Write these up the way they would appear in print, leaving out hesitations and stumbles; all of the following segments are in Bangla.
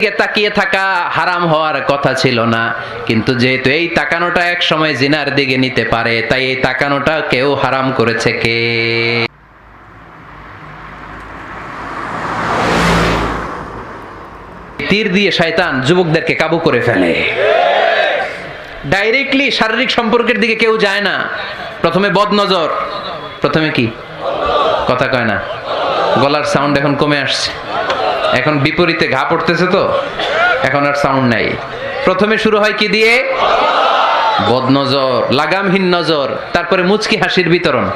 দিকে তাকিয়ে থাকা হারাম হওয়ার কথা ছিল না, কিন্তু যেহেতু এই তাকানোটা এক সময় জিনার দিকে নিতে পারে, তাই এই তাকানোটা কেউ হারাম করেছে কে? তীর দিয়ে শয়তান যুবকদেরকে কাবু করে ফেলে। ডাইরেক্টলি শারীরিক সম্পর্কের দিকে কেউ যায় না। প্রথমে বদনজর, প্রথমে কি কথা কয় না, গলার সাউন্ড এখন কমে আসছে, এখন বিপরীতে ঘা পড়তেছে, তো এখন আর সাউন্ড নাই। প্রথমে শুরু হয় কি দিয়ে? বদনজর, লাগামহীন নজর, তারপরে মুচকি হাসির বিতরণ,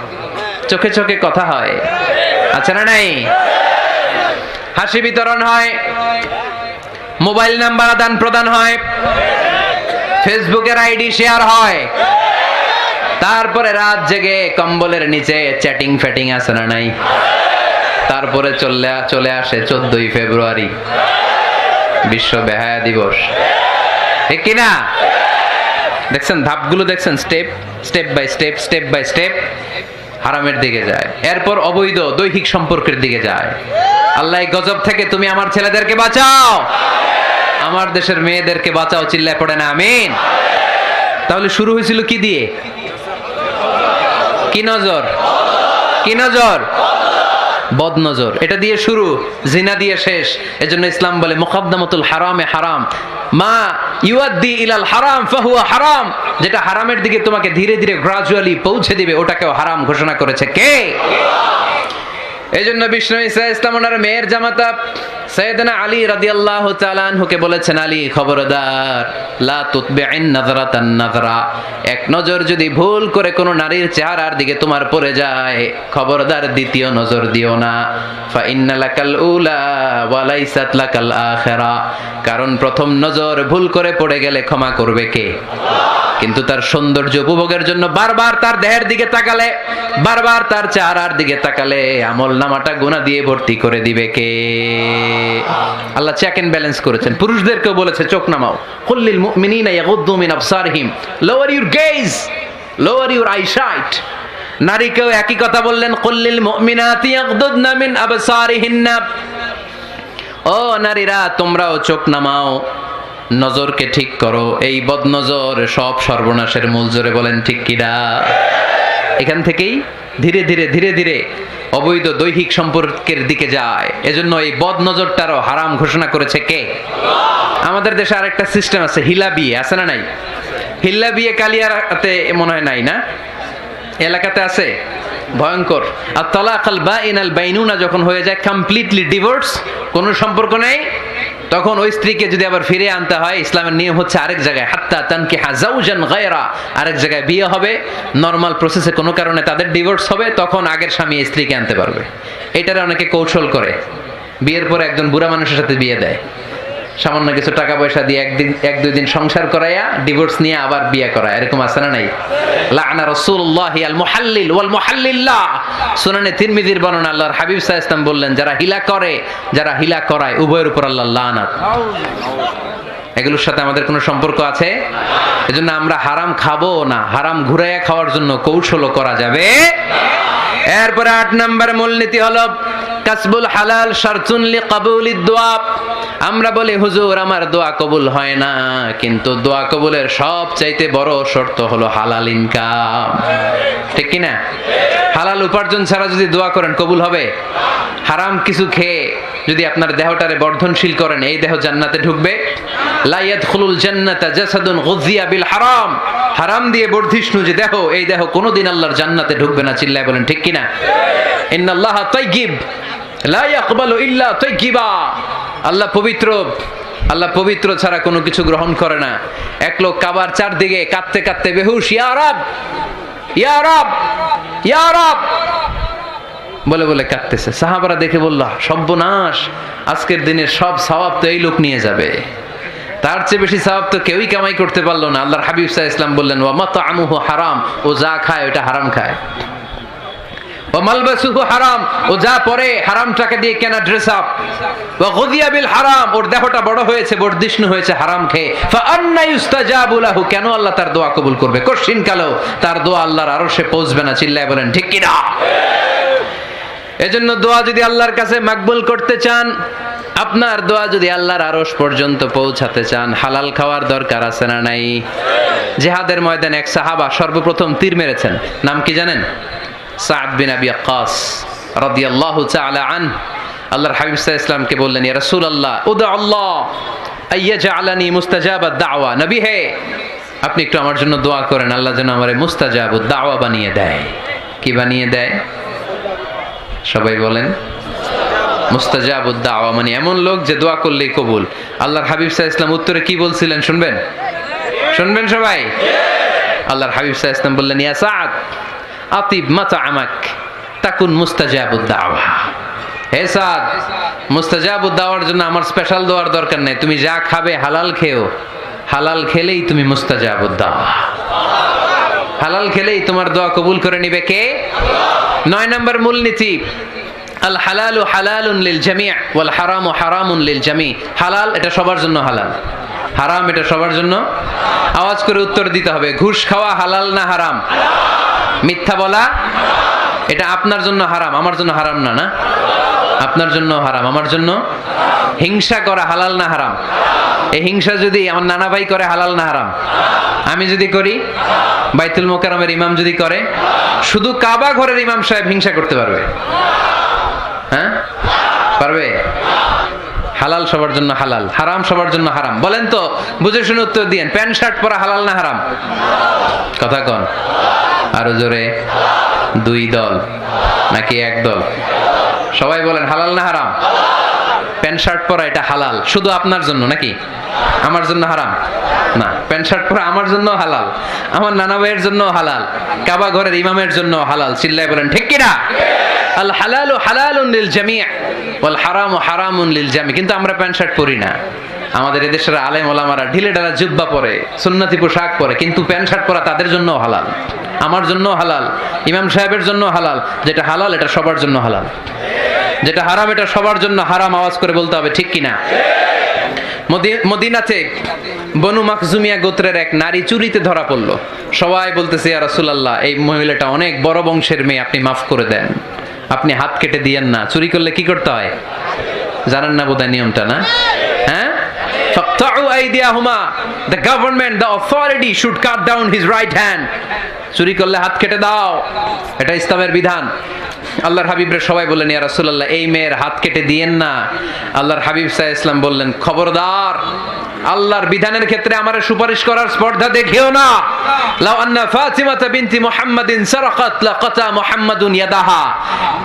চোখে চোখে কথা হয়, আচ্ছা না নাই? হাসি বিতরণ হয়, মোবাইল নাম্বার আদান প্রদান হয়, ফেসবুকের আইডি শেয়ার হয়, তারপরে রাত জেগে কম্বলের নিচে চ্যাটিং ফ্যাটিং আছে না নাই? তারপরে চলে আসে 14ই ফেব্রুয়ারি, বিশ্ব বেহায়া দিবস, ঠিক কিনা? দেখছেন ধাপগুলো, দেখছেন স্টেপ বাই স্টেপ হারামের দিকে যায়। এরপর অবৈধ দৈহিক সম্পর্কের দিকে যায়। আল্লাহ এই গজব থেকে তুমি আমার ছেলেদেরকে বাঁচাও, আমার দেশের মেয়েদেরকে বাঁচাও, চিল্লায় পড়ে না আমিন। তাহলে শুরু হয়েছিল কি দিয়ে? কি নজর? কি নজর? বদনজর, এটা দিয়ে শুরু, জিনা দিয়ে শেষ। এজন্য ইসলাম বলে মুকদ্দমাতুল হারামে হারাম, মা ইউআদ্দি ইলাল হারাম ফাহুয়া হারাম, যেটা হারামের দিকে তোমাকে ধীরে ধীরে গ্রাজুয়ালি পৌঁছে দিবে, ওটাকেও হারাম ঘোষণা করেছে কে? এজন্য বিষ্ণু ঈসা ইসলাম ওনার মেয়ের জামাতা সাইয়েদনা আলী রাদিয়াল্লাহু তাআলা আনহুকে বলেছেন, আলী খবরদার, লা তুতবি'ন নাযরাতান নাযরা, এক নজর যদি ভুল করে কোনো নারীর চেহারার দিকে তোমার পড়ে যায়, খবরদার দ্বিতীয় নজর দিও না। ফা ইন্না লাকাল উলা ওয়া লাইসাত লাকাল আখিরা, কারণ প্রথম নজর ভুল করে পড়ে গেলে ক্ষমা করবে কে? কিন্তু তার সৌন্দর্য উপভোগের জন্য বারবার তার দেহের দিকে তাকালে, বারবার তার চেহারার দিকে তাকালে আমল নামাটা গুনাহ দিয়ে ভর্তি করে দিবে কে? আল্লাহ চেক এন্ড ব্যালেন্স করেছেন। পুরুষদেরকেও বলেছে চোখ নামাও, কুল্লিল মুমিনিনা ইয়াগুদ্দু মিন আবসারিহিম, lower your gaze, lower your eyesight. নারীকেও একই কথা বললেন, কুল্লিল মুমিনাতি ইয়াগুদ্দুনা মিন আবসারিহিন্না, ও নারীরা তোমরাও চোখ নামাও, নজরকে ঠিক করো। এই বদনজর সব সর্বনাশের মূল, জোরে বলেন ঠিক কিনা? এখান থেকেই ধীরে ধীরে অবৈধ দৈহিক সম্পর্কের দিকে যায়। এজন্য এই বদনজরটারও হারাম ঘোষণা করেছে কে? আমাদের দেশে আরেকটা সিস্টেম আছে, হিলা বিয়ে, আছে না নাই? হিলা বিয়ে কালিয়াতে মনে হয় নাই না? এলাকাতে আছে, ভয়ঙ্কর। আর তালাকাল বাইনাল বাইনুনা যখন হয়ে যায় কমপ্লিটলি ডিভোর্স, কোনো সম্পর্ক নেই, তখন ওই স্ত্রীকে যদি আবার ফিরে আনতে হয়, ইসলামের নিয়ম হচ্ছে আরেক জায়গায়, হাত্তা তানকিহা যাওজান গায়রা, আরেক জায়গায় বিয়ে হবে, নরমাল প্রসেসে কোনো কারণে তাদের ডিভোর্স হবে, তখন আগের স্বামী স্ত্রীকে আনতে পারবে। এটারে অনেকে কৌশল করে, বিয়ের পরে একজন বুড়া মানুষের সাথে বিয়ে দেয়, সামান্য কিছু টাকা পয়সা দিয়ে এক দুই দিন সংসার করাইয়া ডিভোর্স নিয়ে আবার বিয়ে করায়, এরকম আছে না নাই? লাআনা রাসূলুল্লাহি আল মুহাল্লিল ওয়াল মুহাল্লিল্লাহ, সুনানে তিরমিজির বর্ণনা, আল্লাহর হাবিব সাল্লাল্লাহু আলাইহি ওয়াসাল্লাম বললেন, যারা হিলা করে, যারা হিলা করায়, উভয়ের উপর আল্লাহর লানাত। এগুলোর সাথে আমাদের কোনো সম্পর্ক আছে? এজন্য আমরা হারাম খাবো না, হারাম ঘুরাইয়া খাওয়ার জন্য কৌশলও করা যাবে। এরপরে 8 নম্বর মূলনীতি হলো কাসবুল হালাল শারতুন লিকাবুলিদ দুআ। আমরা বলি হুজুর আমার দোয়া কবুল হয় না, কিন্তু দোয়া কবুলের সবচাইতে বড় শর্ত হলো হালাল ইনকাম, ঠিক কি না? হালাল উপার্জন ছাড়া যদি দোয়া করেন কবুল হবে? হারাম কিছু খেয়ে যদি আপনার দেহটারে বর্ধনশীল করেন, এই দেহ জান্নাতে ঢুকবে? লা ইয়াদখুলুল জান্নাতা জাসাদুন গুযিয়া বিল হারাম, হারাম দিয়ে বর্ধিষ্ণু যে দেহ, এই দেহ কোনোদিন আল্লাহর জান্নাতে ঢুকবে না, চিল্লায় বলেন ঠিক কি না? ইন্নাল্লাহা তাইয়্যিব লা ইয়াকবালু ইল্লা তাইয়্যিবা, আল্লাহ পবিত্র, আল্লাহ পবিত্র ছাড়া কোনো কিছু গ্রহণ করে না। এক লোক কাবার চারদিকে কাঁদতে কাঁদতে বেহুশ, ইয়া রাব ইয়া রাব ইয়া রাব বলে বলে কাঁদতেছে। সাহাবারা দেখে বলল, সর্বনাশ, আজকের দিনের সব সওয়াব তো এই লোক নিয়ে যাবে, তার চেয়ে বেশি সওয়াব তো কেউই কামাই করতে পারলো না। আল্লাহর হাবিব সাল্লাল্লাহু আলাইহি ওয়াসাল্লাম বললেন, ওয়া মাতআমুহু হারাম, ও যা খায় ওটা হারাম খায়, ওয়া মালবাসুহু হারাম, ও যা পরে হারাম টাকা দিয়ে কেনা ড্রেস আপ, ওয়া গুযিয়া বিল হারাম, ওর দেহটা বড় হয়েছে, বর্ধিষ্ণু হয়েছে হারাম খেয়ে, ফা আন্না ইউস্তাজাবু লাহু, কেন আল্লাহ তার দোয়া কবুল করবে? কঠিন কালো তার দোয়া আল্লাহর আরশে পৌঁছবে না, চিল্লায় বলেন ঠিক কি না? এজন্য দোয়া যদি আল্লাহর কাছে মাকবুল করতে চান, আপনার দোয়া যদি আল্লাহর আরশ পর্যন্ত পৌঁছাতে চান, হালাল খাওয়ার দরকার আছে না নাই? জিহাদের ময়দানে এক সাহাবা সর্বপ্রথম তীর মেরেছেন, নাম কি জানেন? সাদ বিন আবি ওয়াক্কাস রাদিয়াল্লাহু তাআলা আনহু। আল্লাহর হাবিব সাল্লাল্লাহু আলাইহি ওয়াসাল্লামকে বললেন, ইয়া রাসূলুল্লাহ উদু আল্লাহ আইয়াজআলানি মুস্তাজাবাদ দাওয়া। নবী হে, আপনি একটু আমার জন্য দোয়া করেন, আল্লাহ যেন আমারে মুস্তাজাবুদ দাওয়া বানিয়ে দেয়। কি বানিয়ে দেয়? সবাই বলেন মুস্তাজাবুদ দাওয়া, মানে এমন লোক যে দোয়া করলেই কবুল। আল্লাহর হাবিব সাল্লাল্লাহু আলাইহি ওয়াসাল্লাম উত্তরে কি বলছিলেন শুনবেন? শুনবেন সবাই? আল্লাহর হাবিব সাল্লাল্লাহু আলাইহি ওয়াসাল্লাম বললেন, ইয়া সাদ আতিব মাতআমাক তাকুন মুস্তাজাবুদ দাওয়া। হে সাদ, মুস্তাজাবুদ দাওয়ার জন্য আমার স্পেশাল দোয়ার দরকার নেই, তুমি যা খাবে হালাল খেও, হালাল খেলেই তুমি মুস্তাজাবুদ দাওয়া। হালাল খেলেই তোমার দোয়া কবুল করে নিবে কে? 9 নম্বর মূলনীতি, আল হালালু হালালুন লিল জামি' ওয়াল হারামু হারামুন লিল জামি'। হালাল এটা সবার জন্য হালাল, হারাম এটা সবার জন্য। আওয়াজ করে উত্তর দিতে হবে, ঘুষ খাওয়া হালাল না হারাম? মিথ্যা বলা এটা আপনার জন্য হারাম, আমার জন্য হারাম না? না, আপনার জন্য হারাম, আমার জন্য। হিংসা করা হালাল না হারাম? এই হিংসা যদি আমার নানা ভাই করে হালাল না হারাম? আমি যদি করি, বাইতুল মোকাররমের ইমাম যদি করে, শুধু কাবা ঘরের ইমাম সাহেব হিংসা করতে পারবে? হ্যাঁ পারবে? হালাল সবার জন্য হালাল, হারাম সবার জন্য হারাম। বলেন তো, বুঝে শুনে উত্তর দিয়েন, প্যান্ট শার্ট পরা হালাল না হারাম? কথা কন আরো জোরে। 2 দল নাকি 1 দল? সবাই বলেন হালাল না হারাম? প্যান্ট শার্ট পরা এটা হালাল শুধু আপনার জন্য নাকি? আমার জন্য হারাম না। প্যান্ট শার্ট পরা আমার জন্য হালাল, আমার নানা ভাইয়ের জন্য হালাল, কাবা ঘরের ইমামের জন্য হালাল। চিল্লায় বলেন ঠিক কিনা? আল হালালু হালালুন লিল জামি' ওয়াল হারামু হারামুন লিল জামি'। কিন্তু আমরা প্যান্ট শার্ট পরি না। আমাদের এদেশের আলেম ওলামারা ঢিলে ঢালা জুব্বা পরে, সুন্নতি পোশাক পরে, কিন্তু প্যান্ট শার্ট পরা তাদের জন্য হালাল, আমার জন্য হালাল, ইমাম সাহেবের জন্য হালাল। যেটা হালাল এটা সবার জন্য হালাল, যেটা হারাম এটা সবার জন্য হারাম। আওয়াজ করে বলতে হবে ঠিক কিনা? মদিনাতে বনু মাখজুমিয়া গোত্রের এক নারী চুরিতে ধরা পড়ল। সবাই বলতেছে, ইয়া রাসূলুল্লাহ, এই মহিলাটা অনেক বড় বংশের মেয়ে, আপনি মাফ করে দেন, আপনি হাত কেটে দিয়েন না। চুরি করলে কি করতে হয় জানেন না বোধহয় নিয়মটা? না? হ্যাঁ, ফাকতাউ আইদিয়াহুমা, the government, the authority should cut down his right hand. চুরি করলে হাত কেটে দাও, এটা ইসলামের বিধান। আল্লাহর হাবিবরে সবাই বললেন, ইয়া রাসূলুল্লাহ, এই মেয়ের হাত কেটে দিয়েন না। আল্লাহর হাবিব সাল্লাল্লাহু আলাইহি ওয়াসাল্লাম বললেন, খবরদার, আল্লাহর বিধানের ক্ষেত্রে আমারে সুপারিশ করার স্পর্ধা দেখিও না। লাউ আন্না ফাতিমাতা বিনতি মুহাম্মাদিন সারাকাত লাকাতা মুহাম্মাদুন ইয়াদাহা।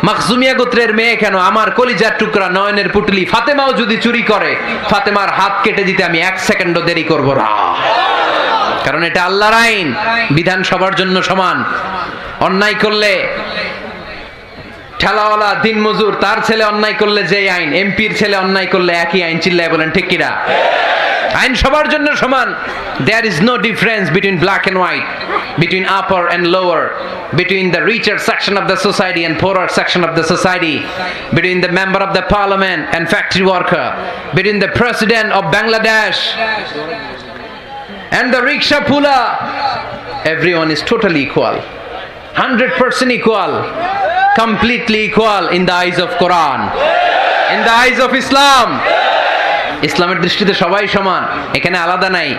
মাখজুমিয়া গোত্রের মেয়ে কেন, আমার কলিজার টুকরা নয়নের পুটলি ফাতেমাও যদি চুরি করে, ফাতেমার হাত কেটে দিতে আমি 1 সেকেন্ডও দেরি করব না। কারণ এটা আল্লাহর আইন, বিধান সবার জন্য সমান। অন্যায় করলে ঠেলাওয়ালা দিনমজুর তার ছেলে অন্যায় করলে যে আইন, এমপির ছেলে অন্যায় করলে একই আইন। চিল্লায় বলেন ঠিক কিনা? আইন সবার জন্য সমান। There is no difference between black and white, between upper and lower, between the richer section of the society and poorer section of the society, between the member of the parliament and factory worker, between the president of Bangladesh and the rickshaw puller. Everyone is totally equal, 100% equal, completely equal in the eyes of Quran, in the eyes of Islam. ইসলামের দৃষ্টিতে সবাই সমান, এখানে আলাদা নাই।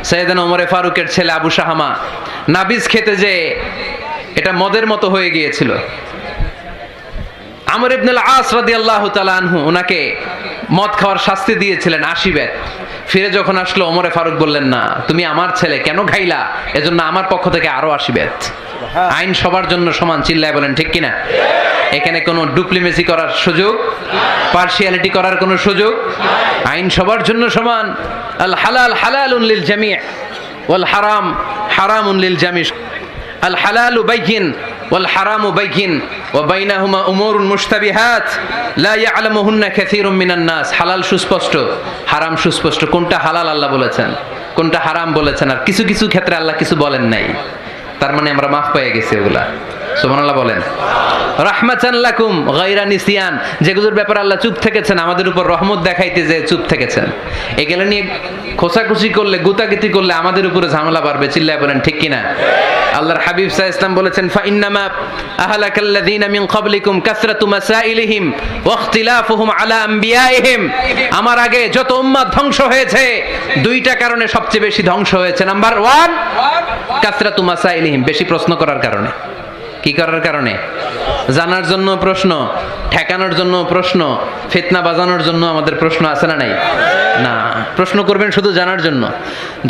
সাইয়েদনা ওমর ফারুকের ছেলে আবু শাহামা নাবিজ খেতে যে এটা মদের মতো হয়ে গিয়েছিল। আমর ইবনে আল আস রাদিয়াল্লাহু তাআলা আনহু ওনাকে মদ খাওয়ার শাস্তি দিয়েছিলেন 80 বেত। ফিরে যখন আসলো, ওমর ফারুক বললেন, না, তুমি আমার ছেলে কেন খাইলা, এজন্য আমার পক্ষ থেকে আরো 80 বেত। আইন সবার জন্য সমান। চিল্লায় বলেন ঠিক কিনা? এখানে কোনো ডুপ্লিমেসি করার সুযোগ, পার্সিয়ালিটি করার কোনো সুযোগ? আইন সবার জন্য সমান। আল হালাল হালালুন লিল জামি' ওয়াল হারাম হারামুন লিল জামি'। আল হালালু বাইয়িন ওয়াল হারামু বাইয়িন ওয়া বাইনাহুমা উমুরুন মুশতাবিহাত লা ইয়ালামুহুন্না কাসীরুম মিনান নাস। হালাল সুস্পষ্ট, হারাম সুস্পষ্ট। কোনটা হালাল আল্লাহ বলেছেন, কোনটা হারাম বলেছেন, আর কিছু কিছু ক্ষেত্রে আল্লাহ কিছু বলেন নাই। তার মানে আমরা মাফ পেয়ে গেছি ওগুলা। সুবহানাল্লাহ বলেন। রাহমাতান লাকুম গায়রা নিসিয়ান, যেগুলোর ব্যাপারে আল্লাহ চুপ থেকেছেন, আমাদের উপর রহমত দেখাইতে যে চুপ থেকেছেন। এগুলো নিয়ে খোঁচাখুচি করলে, গুতাগুতি করলে আমাদের উপরে ঝামেলা বাড়বে। চিল্লায় বলেন ঠিক কিনা? আল্লাহর হাবিব সাল্লাল্লাহু আলাইহি ওয়াসাল্লাম বলেছেন, ফাইন্নামা আহলাকাল্লাযীনা মিন ক্বাবলিকুম কাসরাতু মাসাইলিহিম ওয়া ইখতিলাফুহুম আলা আম্বিয়াইহিম। আমার আগে যত উম্মাত ধ্বংস হয়েছে, দুইটা কারণে সবচেয়ে বেশি ধ্বংস হয়েছে। নাম্বার 1 কাসরাতু মাসাইলিহিম, বেশি প্রশ্ন করার কারণে। কি করার কারণে? জানার জন্য প্রশ্ন, ঠেকানোর জন্য প্রশ্ন, ফিতনা বাজানোর জন্য আমাদের প্রশ্ন আছে না নাই? না, প্রশ্ন করবেন শুধু জানার জন্য।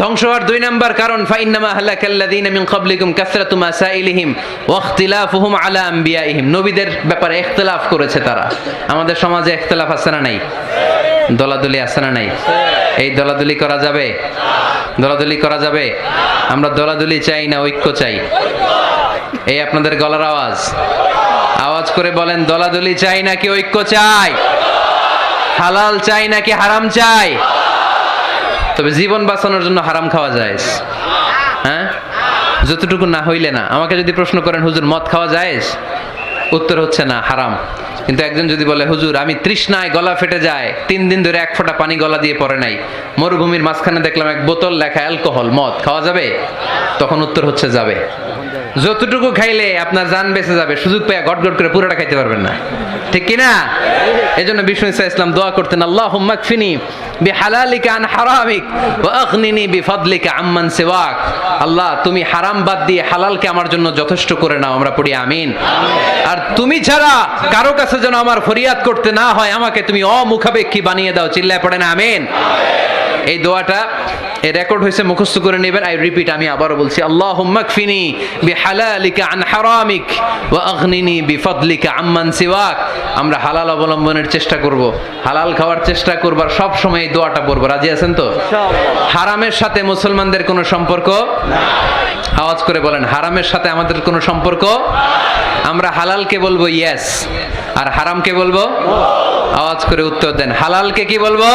ধ্বংস হওয়ার 2 নাম্বার কারণ, ফাইন্নামা আহলাকাল্লাযীনা মিন ক্বাবলিকুম কাসরাতু মাসাইলিহিম ওয়া ইখতিলাফুহুম আলা আম্বিয়াইহিম। নবীদের ব্যাপারে ইখতিলাফ করেছে তারা। আমাদের সমাজে ইখতিলাফ আছে না নাই? দলাদলি আছে না নাই? এই দলাদলি করা যাবে? দলাদলি করা যাবে? আমরা দলাদলি চাই না ঐক্য চাই? এই আপনাদের গলার আওয়াজ, আওয়াজ করে বলেন, দলাদলি চাই নাকি ঐক্য চাই? হালাল চাই নাকি হারাম চাই? তবে জীবন বাঁচানোর জন্য হারাম খাওয়া যায়, হ্যাঁ, যতটুকু না হইলে না। আমাকে যদি প্রশ্ন করেন, হুজুর মদ খাওয়া যায়? উত্তর হচ্ছে না, হারাম। কিন্তু একজন যদি বলে, হুজুর আমি তৃষ্ণায় গলা ফেটে যায়, 3 দিন ধরে 1 ফোঁটা পানি গলা দিয়ে পড়ে নাই, মরুভূমির মাঝখানে দেখলাম 1 বোতল লেখা অ্যালকোহল, মদ খাওয়া যাবে? তখন উত্তর হচ্ছে যাবে। যতটুকু খাইলে আপনার জান বেঁচে যাবে, সুযোগ পেয়ে গট গট করে পুরোটা খাইতে পারবেন না, ঠিক কি না? এজন্য বিষ্ণু ইসা ইসলাম দোয়া করতেন, আল্লাহুম্মা কফিনি বিহালালিকা আন হারামিক ওয়া আগনিনি বিফাদলিকা আম্মান সিওয়াক। আল্লাহ, তুমি হারাম বাদ দিয়ে হালালকে আমার জন্য যথেষ্ট করে নাও। আমরা পড়ি আমিন। আর তুমি ছাড়া কারো কাছে যেন আমার ফরিয়াদ করতে না হয়, আমাকে তুমি অমুখাপেক্ষী বানিয়ে দাও। চিল্লায় পড়েন আমিন। এই দোয়াটা এই রেকর্ড হয়েছে, মুখস্থ করে নেবেন। আই রিপিট, আমি আবারও বলছি, আল্লাহুম্মা কফিনি বিহালালিকা আন হারামিক ওয়া আগনিনি বিফাদলিকা আম্মান সিওয়াক। আমরা হালাল অবলম্বনের চেষ্টা করব, হালাল খাওয়ার চেষ্টা করব, আর সব সময় এই দোয়াটা পড়ব। রাজি আছেন তো? হারামের সাথে মুসলমানদের কোনো সম্পর্ক না। আওয়াজ করে বলেন, হারামের সাথে আমাদের কোনো সম্পর্ক। আমরা হালালকে বলবো ইয়েস, আর হারামকে বলবো নো। আওয়াজ করে উত্তর দেন, হালালকে কি বলবো?